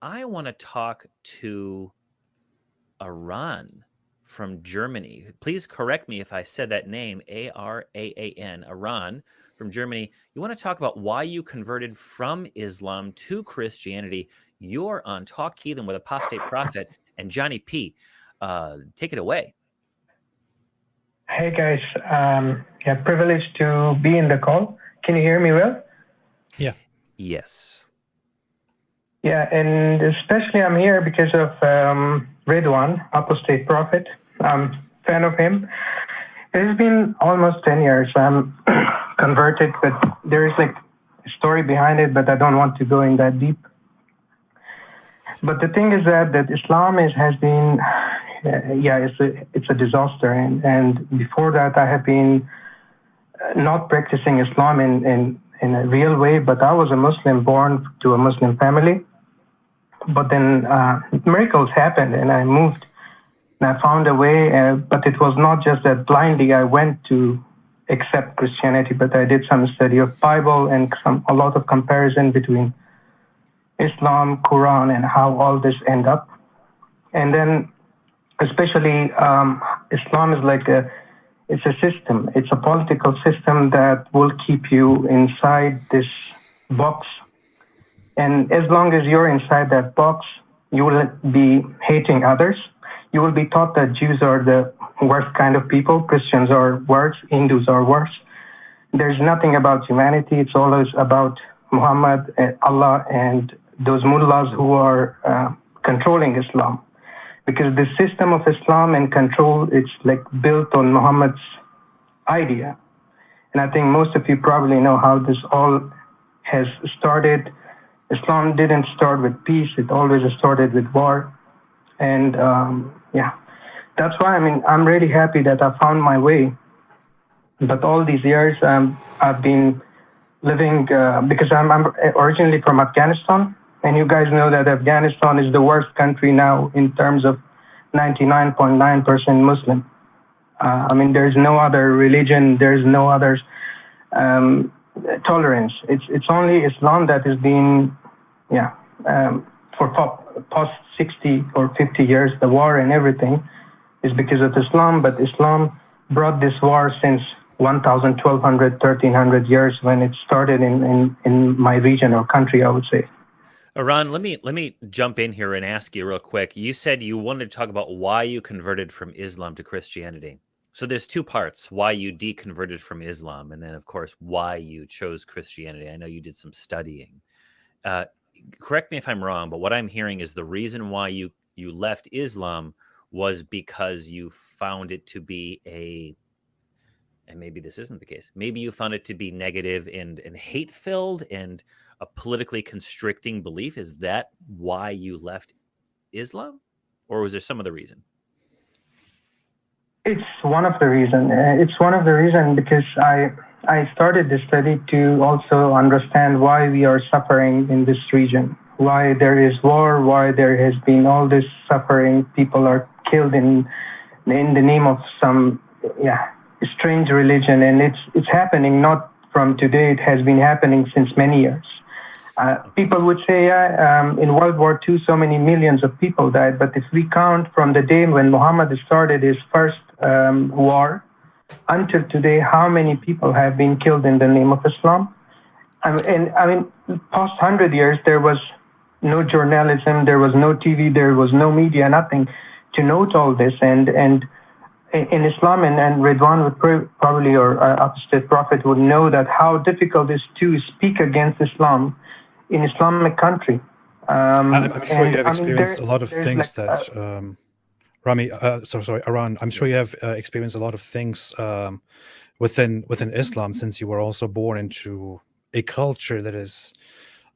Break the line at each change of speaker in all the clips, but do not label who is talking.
I want to talk to Araan from Germany. Please correct me if I said that name, Araan, Araan from Germany. You want to talk about why you converted from Islam to Christianity. You're on Talk Heathen with Apostate Prophet and Johnny P. Take it away.
Hey guys, yeah, privileged to be in the call. Can you hear me well?
Yeah.
Yes.
Yeah, and especially I'm here because of Redwan, Apostate Prophet. I'm a fan of him. It's been almost 10 years. I'm converted, but there is like a story behind it, but I don't want to go in that deep. But the thing is that Islam has been, it's a disaster. And before that, I have been not practicing Islam in a real way, but I was a Muslim born to a Muslim family. But then miracles happened, and I moved, and I found a way. But it was not just that blindly I went to accept Christianity, but I did some study of Bible and a lot of comparison between Islam, Quran, and how all this end up. And then, especially, Islam is like it's a system. It's a political system that will keep you inside this box. And as long as you're inside that box, you will be hating others. You will be taught that Jews are the worst kind of people, Christians are worse, Hindus are worse. There's nothing about humanity. It's always about Muhammad, and Allah, and those mullahs who are controlling Islam. Because the system of Islam and control, it's like built on Muhammad's idea. And I think most of you probably know how this all has started. Islam didn't start with peace, it always started with war. And that's why I'm really happy that I found my way. But all these years I've been living, because I'm originally from Afghanistan, and you guys know that Afghanistan is the worst country now in terms of 99.9% Muslim. There's no other religion, there's no other tolerance. It's only Islam that is being, for past 60 or 50 years, the war and everything is because of Islam. But Islam brought this war since 1,000, 1,200, 1,300 years when it started in my region or country, I would say.
Araan, let me jump in here and ask you real quick. You said you wanted to talk about why you converted from Islam to Christianity. So there's two parts: why you deconverted from Islam, and then, of course, why you chose Christianity. I know you did some studying. Correct me if I'm wrong, but what I'm hearing is the reason why you left Islam was because you found it to be and maybe this isn't the case, maybe you found it to be negative and hate-filled and a politically constricting belief. Is that why you left Islam? Or was there some other reason?
It's one of the reasons. It's one of the reasons because I started this study to also understand why we are suffering in this region, why there is war, why there has been all this suffering. People are killed in the name of some strange religion, and it's happening not from today. It has been happening since many years. People would say, in World War II, so many millions of people died. But if we count from the day when Muhammad started his first war until today, how many people have been killed in the name of Islam? Past 100 years, there was no journalism, there was no TV, there was no media, nothing to note all this. And in Islam, and Redwan would probably, or Apostate Prophet would know that how difficult it is to speak against Islam in Islamic country.
I'm sure you have experienced a lot of things that, Araan, I'm sure you have experienced a lot of things within Islam, since you were also born into a culture that is,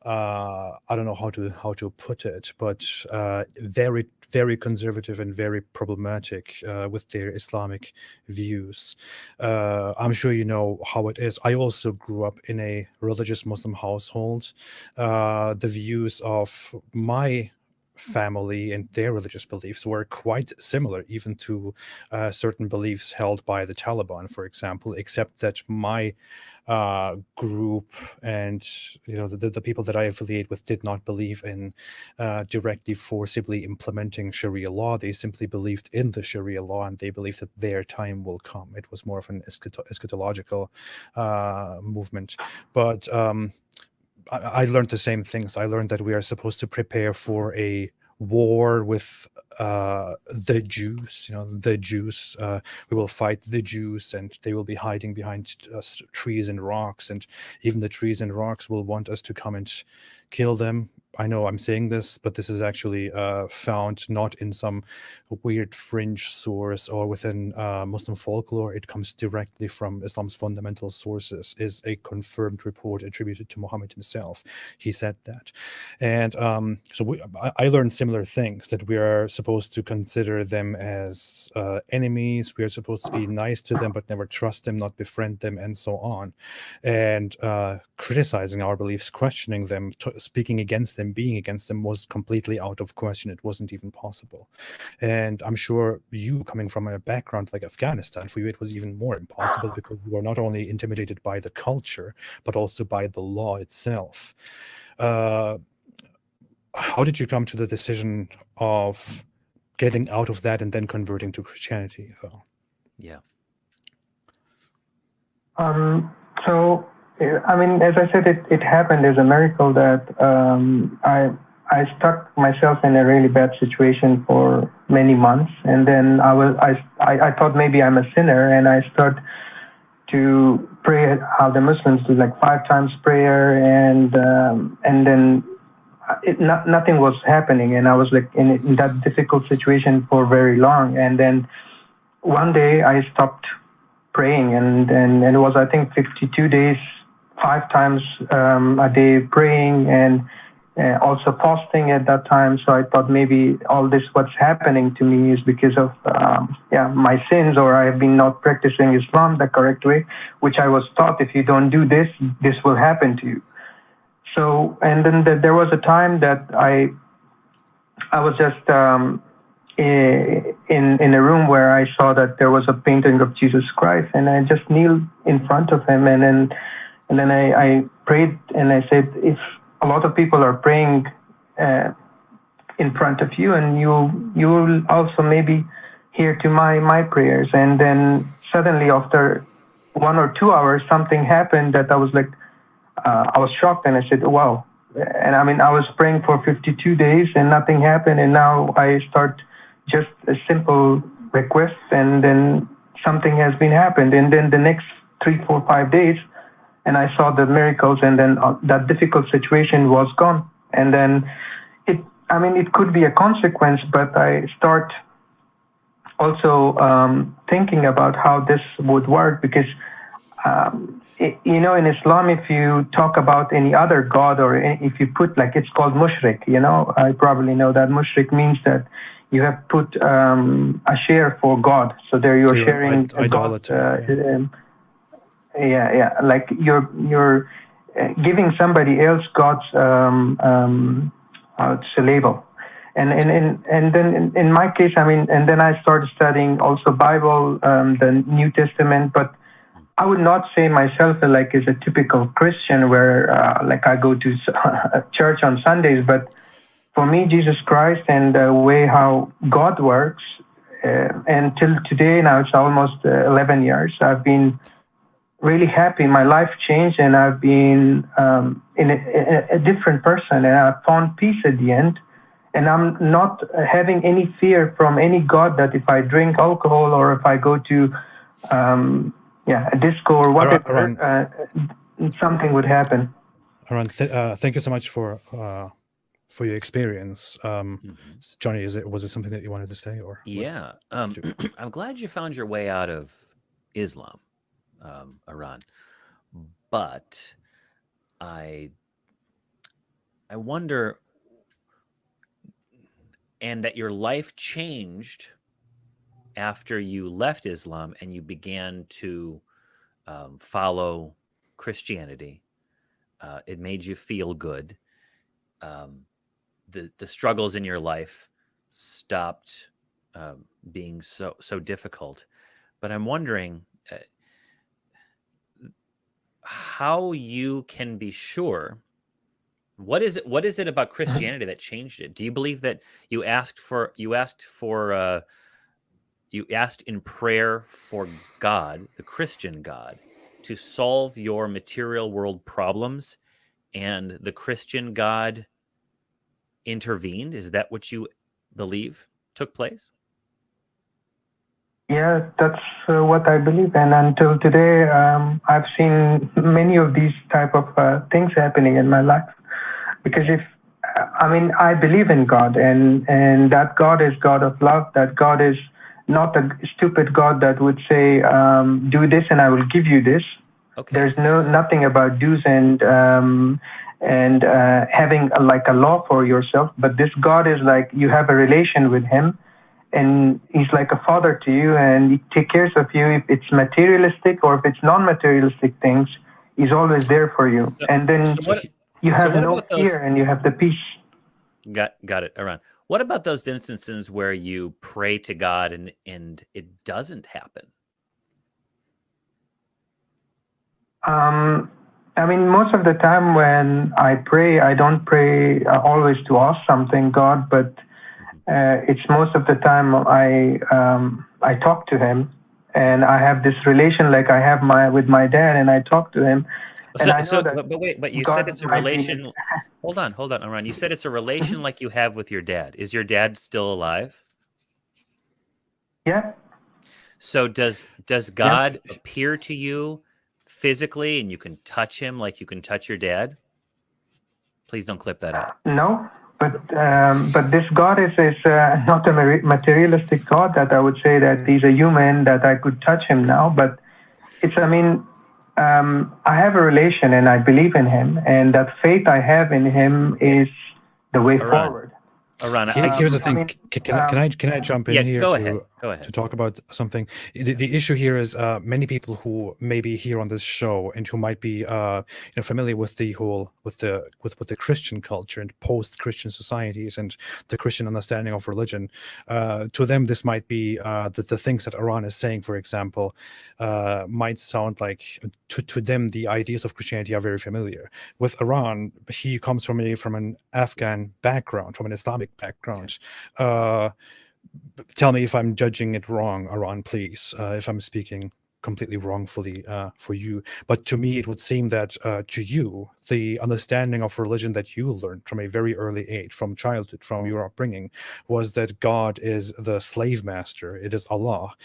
I don't know how to put it, but very, very conservative and very problematic with their Islamic views. I'm sure you know how it is. I also grew up in a religious Muslim household. The views of my family and their religious beliefs were quite similar, even to certain beliefs held by the Taliban, for example, except that my group and the people that I affiliate with did not believe in directly forcibly implementing Sharia law. They simply believed in the Sharia law, and they believed that their time will come. It was more of an eschatological movement. But I learned the same things. I learned that we are supposed to prepare for a war with the Jews. The Jews. We will fight the Jews, and they will be hiding behind trees and rocks, and even the trees and rocks will want us to come and kill them. I know I'm saying this, but this is actually found not in some weird fringe source or within Muslim folklore. It comes directly from Islam's fundamental sources, is a confirmed report attributed to Muhammad himself. He said that. And I learned similar things, that we are supposed to consider them as enemies. We are supposed to be nice to them, but never trust them, not befriend them, and so on. And criticizing our beliefs, questioning them, speaking against them, being against them was completely out of question. It wasn't even possible. And I'm sure you, coming from a background like Afghanistan, for you it was even more impossible, because you were not only intimidated by the culture, but also by the law itself. How did you come to the decision of getting out of that and then converting to Christianity?
Yeah.
So, I mean, as I said, it happened as a miracle that I stuck myself in a really bad situation for many months, and then I thought maybe I'm a sinner, and I started to pray how the Muslims do, like 5 times prayer, and then nothing was happening, and I was like in that difficult situation for very long, and then one day I stopped praying, and it was, I think, 52 days, 5 times a day praying, and also fasting at that time. So I thought maybe all this what's happening to me is because of my sins, or I have been not practicing Islam the correct way, which I was taught, if you don't do this, this will happen to you. So, and then there was a time that I was just in a room where I saw that there was a painting of Jesus Christ, and I just kneeled in front of him, and then I prayed, and I said, if a lot of people are praying in front of you, and you will also maybe hear to my prayers. And then suddenly, after 1 or 2 hours, something happened that I was like, I was shocked, and I said, wow. And I mean, I was praying for 52 days and nothing happened, and now I start just a simple request, and then something has been happened. And then the next 3, 4, 5 days, and I saw the miracles, and then that difficult situation was gone. And then it could be a consequence, but I start also thinking about how this would work, because in Islam, if you talk about any other god, or if you put, like, it's called mushrik, I probably know that mushrik means that you have put a share for God. So there you're sharing
idolatry.
Like you're giving somebody else God's label. And then in my case, and then I started studying also Bible, the New Testament, but I would not say myself like as a typical Christian where like I go to church on Sundays, but for me, Jesus Christ and the way how God works, and till today, now it's almost 11 years, I've been really happy. My life changed, and I've been in a different person, and I found peace at the end. And I'm not having any fear from any God that if I drink alcohol or if I go to a disco or whatever, something would happen.
Araan, thank you so much for your experience. Johnny, was it something that you wanted to say, or?
Yeah, I'm glad you found your way out of Islam, Araan, but I wonder, and that your life changed after you left Islam and you began to follow Christianity. It made you feel good. the struggles in your life stopped being so difficult. But I'm wondering how you can be sure. What is it about Christianity that changed it? Do you believe that you asked in prayer for God, the Christian God, to solve your material world problems, and the Christian God intervened? Is that what you believe took place?
Yeah, that's what I believe. And until today, I've seen many of these type of things happening in my life. Because I believe in God, and that God is God of love, that God is not a stupid God that would say, do this and I will give you this. Okay. There's nothing about do's and having a law for yourself. But this God is like, you have a relation with him, and he's like a father to you, and he takes care of you. If it's materialistic or if it's non-materialistic things, he's always there for you. And then you have no fear and you have the peace.
Got it, Araan. What about those instances where you pray to God and it doesn't happen?
Most of the time when I pray, I don't pray always to ask something, God, but it's most of the time I talk to him, and I have this relation like I have with my dad, and I talk to him.
But you said it's a relation. Hold on, Araan. You said it's a relation like you have with your dad. Is your dad still alive?
Yeah.
So does God appear to you physically, and you can touch him like you can touch your dad? Please don't clip that out.
No, but this God is not a materialistic God that I would say that he's a human, that I could touch him now. But it's, I have a relation and I believe in him, and that faith I have in him is the way forward.
Araan,
here's the thing. Can I jump in here
go ahead.
To talk about something? The issue here is many people who may be here on this show and who might be familiar with the Christian culture and post-Christian societies and the Christian understanding of religion. To them, this might be the things that Araan is saying, for example, might sound like to them the ideas of Christianity are very familiar. With Araan, he comes from an Afghan background, from an Islamic background. Tell me if I'm judging it wrong, Araan, please, if I'm speaking completely wrongfully for you. But to me, it would seem that to you, the understanding of religion that you learned from a very early age, from childhood, from your upbringing, was that God is the slave master. It is Allah.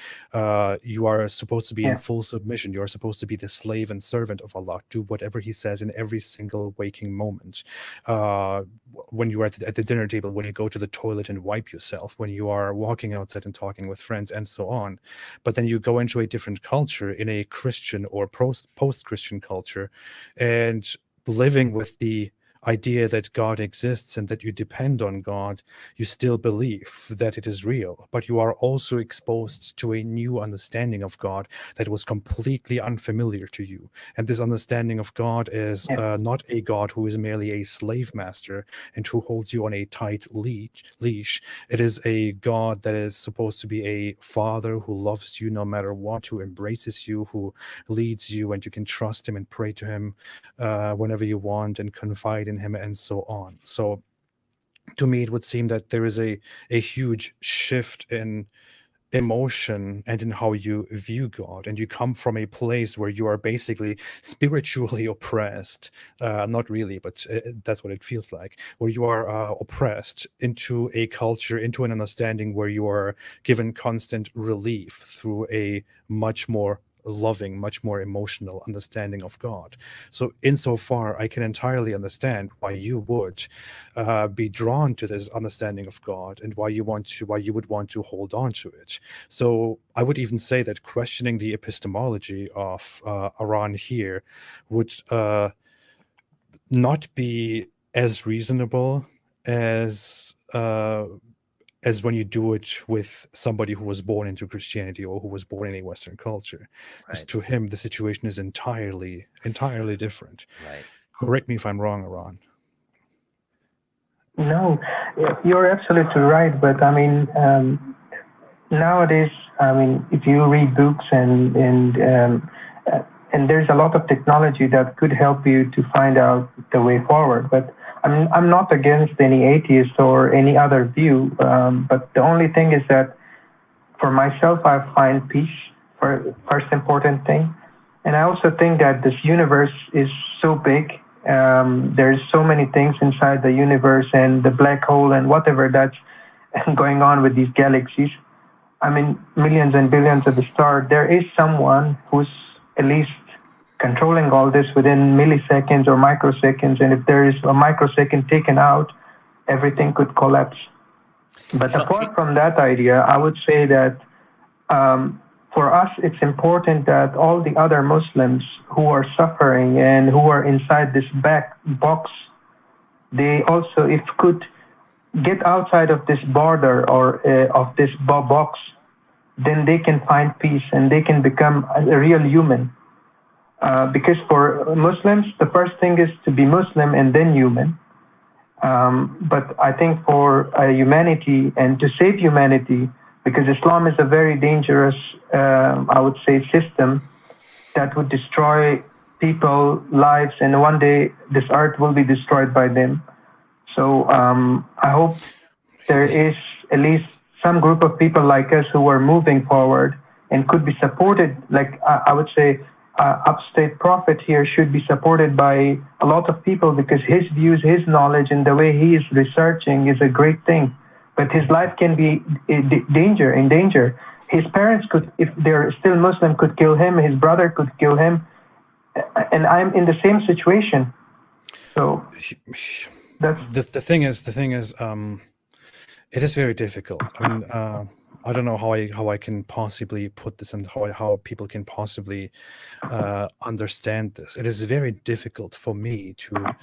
You are supposed to be in full submission. You are supposed to be the slave and servant of Allah. Do whatever he says in every single waking moment. When you are at the dinner table, when you go to the toilet and wipe yourself, when you are walking outside and talking with friends, and so on. But then you go into a different culture, in a Christian or post-Christian culture, and living with the idea that God exists and that you depend on God, you still believe that it is real, but you are also exposed to a new understanding of God that was completely unfamiliar to you. And this understanding of God is not a God who is merely a slave master and who holds you on a tight leash. It is a God that is supposed to be a father who loves you no matter what, who embraces you, who leads you, and you can trust him and pray to him whenever you want and confide in him, and so on. So to me, it would seem that there is a huge shift in emotion and in how you view God, and you come from a place where you are basically spiritually oppressed, not really, but that's what it feels like, where you are oppressed into a culture, into an understanding where you are given constant relief through a much more loving, much more emotional understanding of God. So insofar, I can entirely understand why you would be drawn to this understanding of God, and why you would want to hold on to it. So I would even say that questioning the epistemology of Araan here would not be as reasonable as when you do it with somebody who was born into Christianity or who was born in a Western culture. Because to him, the situation is entirely different.
Right.
Correct me if I'm wrong, Araan.
No, you're absolutely right. But I mean, nowadays, I mean, if you read books and there's a lot of technology that could help you to find out the way forward. But I'm not against any atheist or any other view. But the only thing is that for myself, I find peace for first important thing. And I also think that this universe is so big. There's so many things inside the universe and the black hole and whatever that's going on with these galaxies. I mean, millions and billions of the stars. There is someone who's at least controlling all this within milliseconds or microseconds. And if there is a microsecond taken out, everything could collapse. But apart from that idea, I would say that for us, it's important that all the other Muslims who are suffering and who are inside this back box, they also, if could get outside of this border or of this box, then they can find peace and they can become a real human. Because for Muslims, the first thing is to be Muslim and then human. But I think for humanity and to save humanity, because Islam is a very dangerous, I would say, system that would destroy people's lives, and one day this earth will be destroyed by them. So I hope there is at least some group of people like us who are moving forward and could be supported. Like I would say, Upstate Prophet here should be supported by a lot of people because his views, his knowledge, and the way he is researching is a great thing. But his life can be in danger. His parents could, if they're still Muslim, could kill him. His brother could kill him. And I'm in the same situation. So that's
the thing is, it is very difficult. I mean, I don't know how I can possibly put this and how people can possibly understand this. It is very difficult for me to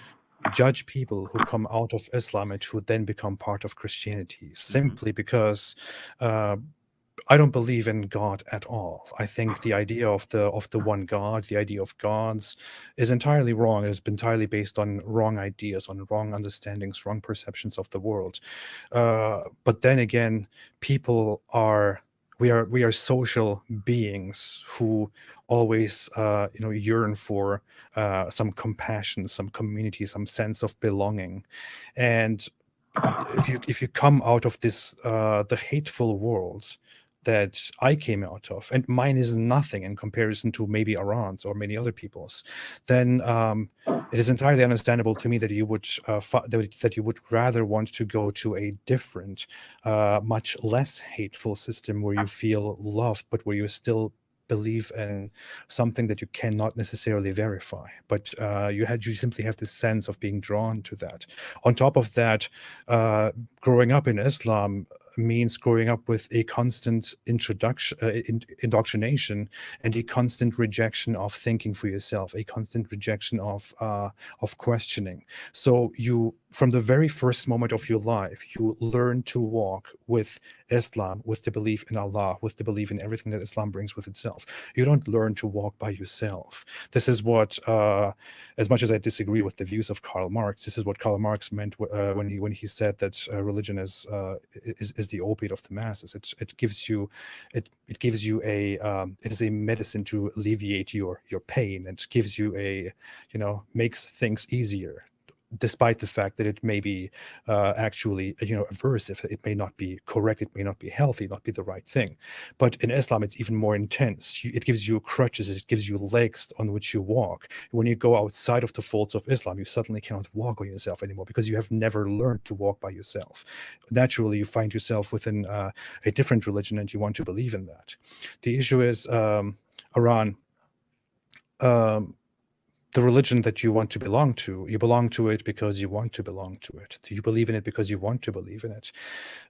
judge people who come out of Islam and who then become part of Christianity, simply because I don't believe in God at all. I think the idea of the one God, the idea of gods, is entirely wrong. It has been entirely based on wrong ideas, on wrong understandings, wrong perceptions of the world. But then again, we are social beings who always yearn for some compassion, some community, some sense of belonging. And if you come out of this the hateful world that I came out of, and mine is nothing in comparison to maybe Araan's or many other people's, then it is entirely understandable to me that you would that you would rather want to go to a different, much less hateful system where you feel loved, but where you still believe in something that you cannot necessarily verify, but you simply have this sense of being drawn to that. On top of that, growing up in Islam means growing up with a constant indoctrination and a constant rejection of thinking for yourself, a constant rejection of questioning. So you, from the very first moment of your life, you learn to walk with Islam, with the belief in Allah, with the belief in everything that Islam brings with itself. You don't learn to walk by yourself. This is what, as much as I disagree with the views of Karl Marx, this is what Karl Marx meant when he said that religion is the opiate of the masses. It gives you it is a medicine to alleviate your pain, and gives you makes things easier, despite the fact that it may be actually aversive. It may not be correct, it may not be healthy, not be the right thing. But in Islam, it's even more intense. It gives you crutches, it gives you legs on which you walk. When you go outside of the folds of Islam, you suddenly cannot walk on yourself anymore because you have never learned to walk by yourself. Naturally, you find yourself within a different religion and you want to believe in that. The issue is, Araan, the religion that you want to belong to, you belong to it because you want to belong to it. You believe in it because you want to believe in it.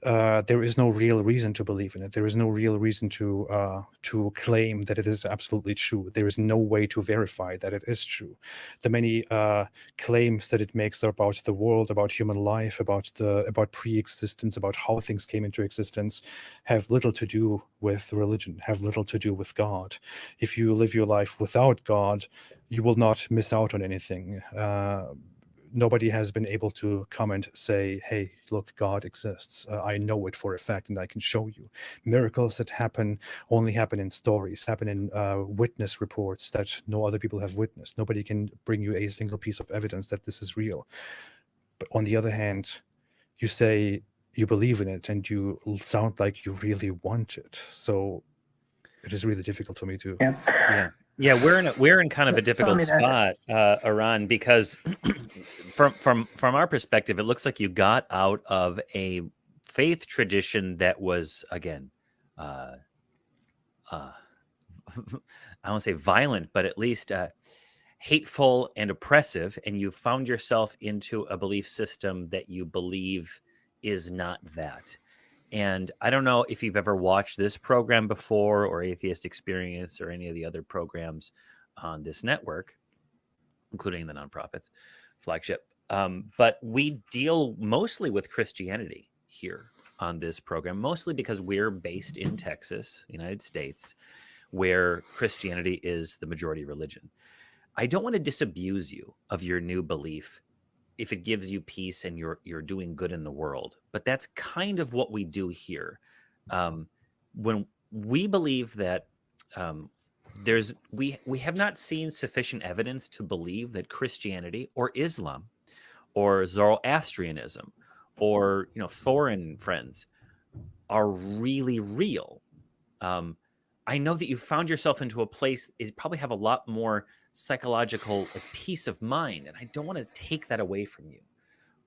There is no real reason to believe in it. There is no real reason to claim that it is absolutely true. There is no way to verify that it is true. The many claims that it makes about the world, about human life, about pre-existence, about how things came into existence, have little to do with religion, have little to do with God. If you live your life without God, you will not miss out on anything. nobody has been able to come and say, hey, look, God exists. I know it for a fact and I can show you. Miracles that only happen in stories, happen in witness reports that no other people have witnessed. Nobody can bring you a single piece of evidence that this is real. But on the other hand, you say you believe in it and you sound like you really want it. So it is really difficult for me to.
Yeah, we're in kind of a difficult spot, Araan, because from our perspective, it looks like you got out of a faith tradition that was, again, I won't say violent, but at least hateful and oppressive, and you found yourself into a belief system that you believe is not that. And I don't know if you've ever watched this program before, or Atheist Experience, or any of the other programs on this network, including the nonprofits flagship. But we deal mostly with Christianity here on this program, mostly because we're based in Texas, United States, where Christianity is the majority religion. I don't want to disabuse you of your new belief if it gives you peace and you're doing good in the world. But that's kind of what we do here. When we believe that we have not seen sufficient evidence to believe that Christianity or Islam or Zoroastrianism or Thorin friends are really real. I know that you found yourself into a place, you probably have a lot more psychological peace of mind, and I don't want to take that away from you.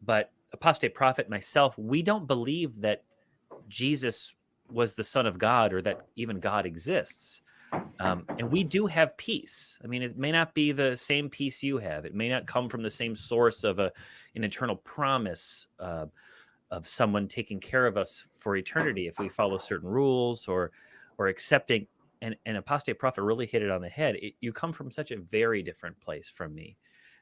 But Apostate Prophet, myself, we don't believe that Jesus was the Son of God or that even God exists. And we do have peace. I mean, it may not be the same peace you have. It may not come from the same source of an eternal promise of someone taking care of us for eternity if we follow certain rules or accepting. And Apostate Prophet really hit it on the head. You come from such a very different place from me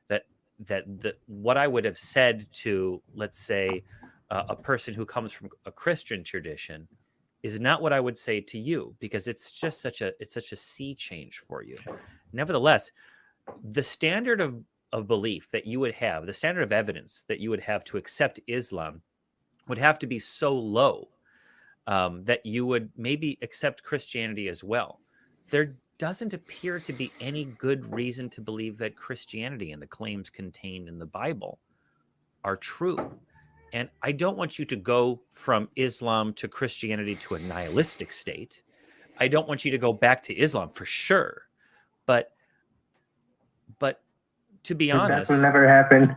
that what I would have said to, let's say, a person who comes from a Christian tradition is not what I would say to you, because it's just such a sea change for you. Nevertheless, the standard of belief that you would have, the standard of evidence that you would have to accept Islam would have to be so low that you would maybe accept Christianity as well. There doesn't appear to be any good reason to believe that Christianity and the claims contained in the Bible are true. And I don't want you to go from Islam to Christianity to a nihilistic state. I don't want you to go back to Islam for sure. But to be honest,
that will never happen.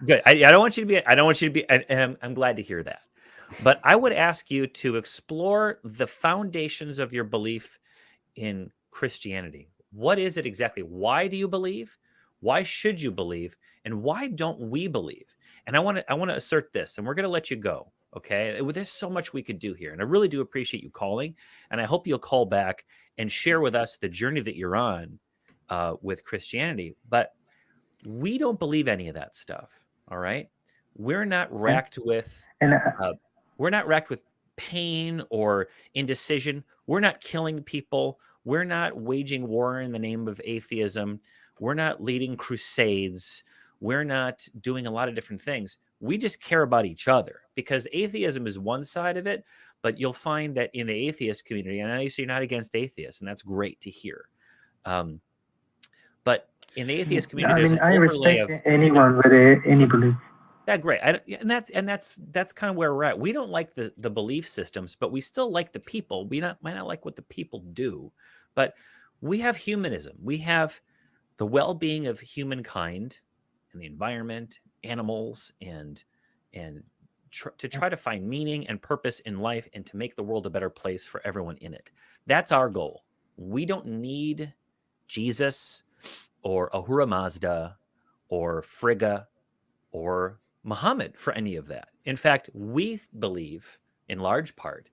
Good. I don't want you to be, and I'm glad to hear that. But I would ask you to explore the foundations of your belief in Christianity. What is it exactly? Why do you believe? Why should you believe? And why don't we believe? And I want to assert this, and we're going to let you go. Okay. There's so much we could do here. And I really do appreciate you calling. And I hope you'll call back and share with us the journey that you're on with Christianity. But we don't believe any of that stuff. All right. We're not racked with pain or indecision. We're not killing people. We're not waging war in the name of atheism. We're not leading crusades. We're not doing a lot of different things. We just care about each other, because atheism is one side of it, but you'll find that in the atheist community, and I know you're not against atheists, and that's great to hear. But in the atheist community, there's an overlay of
anyone with any belief.
Yeah, great. And that's kind of where we're at. We don't like the belief systems, but we still like the people. We might not like what the people do, but we have humanism. We have the well-being of humankind and the environment, animals, and to try to find meaning and purpose in life and to make the world a better place for everyone in it. That's our goal. We don't need Jesus or Ahura Mazda or Frigga or Muhammad for any of that. In fact, we believe in large part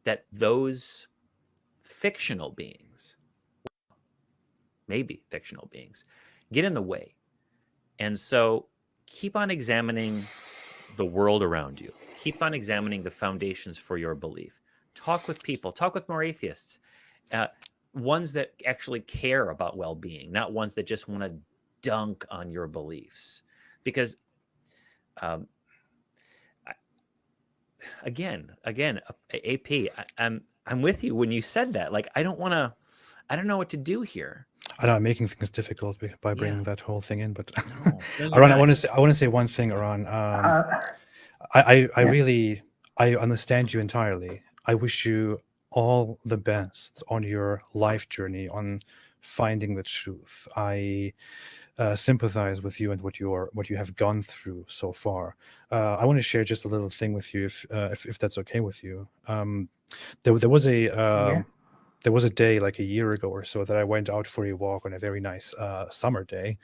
that those fictional beings, maybe fictional beings, get in the way. And so keep on examining the world around you. Keep on examining the foundations for your belief. Talk with people. Talk with more atheists. Ones that actually care about well-being, not ones that just want to dunk on your beliefs. because um, again, AP, I'm with you when you said that. Like, I don't know what to do here.
I know I'm making things difficult by bringing that whole thing in, but
No,
Araan, I want to say one thing, Araan. I really understand you entirely. I wish you all the best on your life journey on finding the truth. I sympathize with you and what you have gone through so far. I want to share just a little thing with you, if that's okay with you. There was a there was a day like a year ago or so that I went out for a walk on a very nice summer day,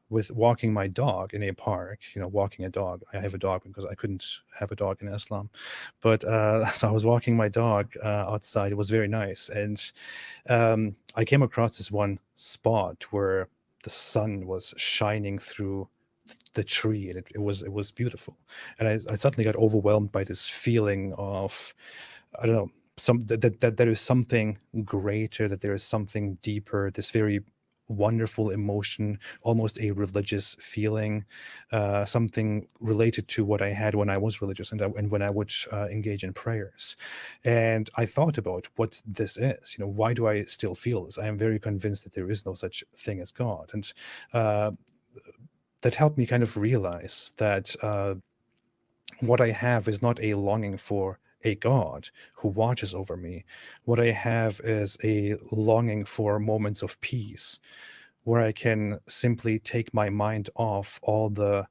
with walking my dog in a park. Walking a dog. I have a dog because I couldn't have a dog in Islam, but so I was walking my dog outside. It was very nice, and I came across this one spot where the sun was shining through the tree, and it was beautiful. And I suddenly got overwhelmed by this feeling of, I don't know, that there is something greater, that there is something deeper, this very wonderful emotion, almost a religious feeling, something related to what I had when I was religious, and when I would engage in prayers. And I thought about what this is. Why do I still feel this? I am very convinced that there is no such thing as God. And that helped me kind of realize that what I have is not a longing for a God who watches over me. What I have is a longing for moments of peace, where I can simply take my mind off all the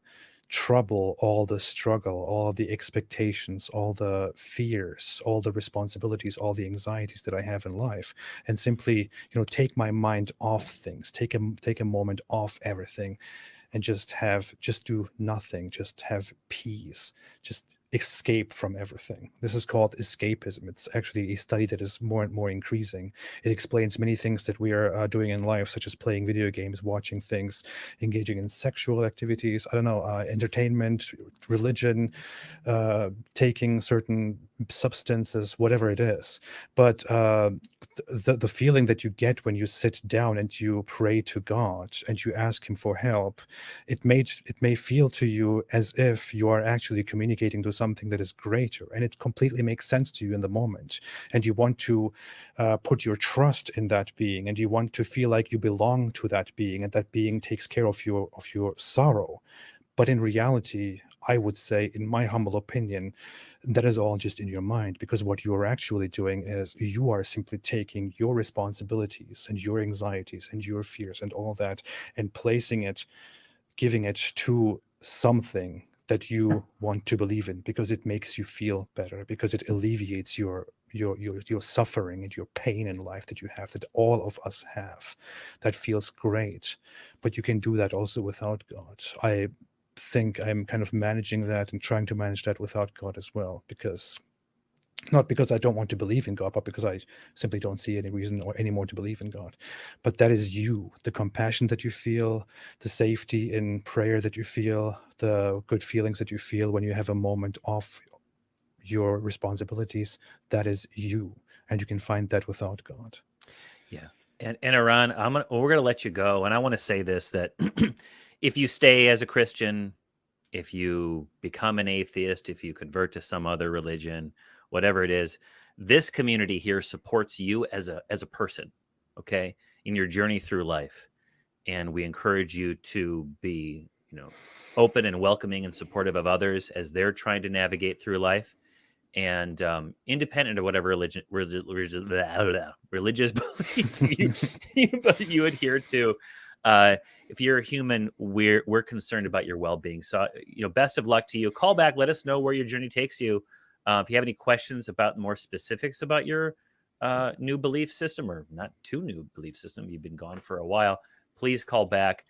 trouble, all the struggle, all the expectations, all the fears, all the responsibilities, all the anxieties that I have in life, and simply, take my mind off things, take a moment off everything, and just do nothing, just have peace, just escape from everything. This is called escapism. It's actually a study that is more and more increasing. It explains many things that we are doing in life, such as playing video games, watching things, engaging in sexual activities, I don't know, entertainment, religion, taking certain substances, whatever it is. But the feeling that you get when you sit down and you pray to God and you ask him for help, it may feel to you as if you are actually communicating to something that is greater, and it completely makes sense to you in the moment, and you want to put your trust in that being, and you want to feel like you belong to that being, and that being takes care of your sorrow. But in reality, I would say, in my humble opinion, that is all just in your mind, because what you are actually doing is you are simply taking your responsibilities and your anxieties and your fears and all that, and placing it, giving it to something that you want to believe in, because it makes you feel better, because it alleviates your suffering and your pain in life that you have, that all of us have. That feels great. But you can do that also without God. I think I'm kind of managing that and trying to manage that without God as well, because not because I don't want to believe in God, but because I simply don't see any reason or any more to believe in God. But that is you, the compassion that you feel, the safety in prayer that you feel, the good feelings that you feel when you have a moment off your responsibilities. That is you, and you can find that without God.
Yeah. And Araan, we're gonna let you go, and I want to say this, that if you stay as a Christian, if you become an atheist, if you convert to some other religion, whatever it is, this community here supports you as a person, okay, in your journey through life. And we encourage you to be, open and welcoming and supportive of others as they're trying to navigate through life. And independent of whatever religious belief you adhere to, if you're a human, we're concerned about your well-being. So, best of luck to you. Call back. Let us know where your journey takes you. If you have any questions about more specifics about your new belief system, or not too new belief system, you've been gone for a while, please call back.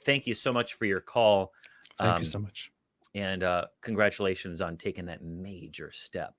Thank you so much for your call.
Thank you so much.
And congratulations on taking that major step